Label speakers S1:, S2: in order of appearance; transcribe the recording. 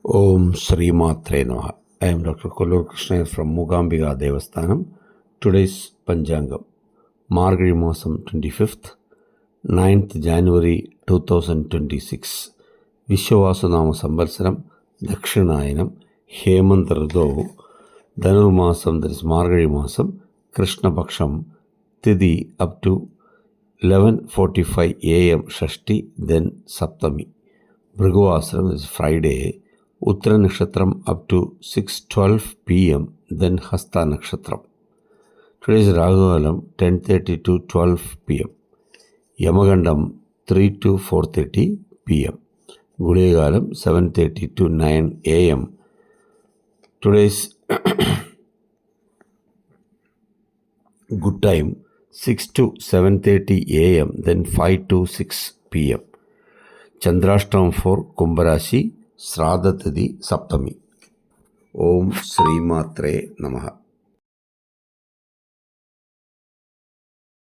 S1: Om Sri Matre Namaha. I am Dr. Kollur Krishna from Mookambika Devasthanam. Today's Panchangam. Margazhi Masam 25th, 9th January 2026. Vishwavasanama Samvatsaram, Dakshinayanam, Hemant Rithu, Dhanur Masam, that is Margazhi Masam, Krishna Paksham, Tithi up to 11:45 a.m. Shashti, then Saptami. Bhriguvasaram is Friday. Uttara Nakshatram up to 6:12 p.m. then Hasta Nakshatram. Today is Rahukalam 10:30 to 12 p.m. Yamagandam 3 to 4:30 p.m. Guliyagalam 7:30 to 9 a.m. Today's good time 6 to 7:30 a.m. then 5 to 6 p.m. Chandrashtam for Kumbharashi, Sradha Tithi Saptami. Om Sri Matre Namaha.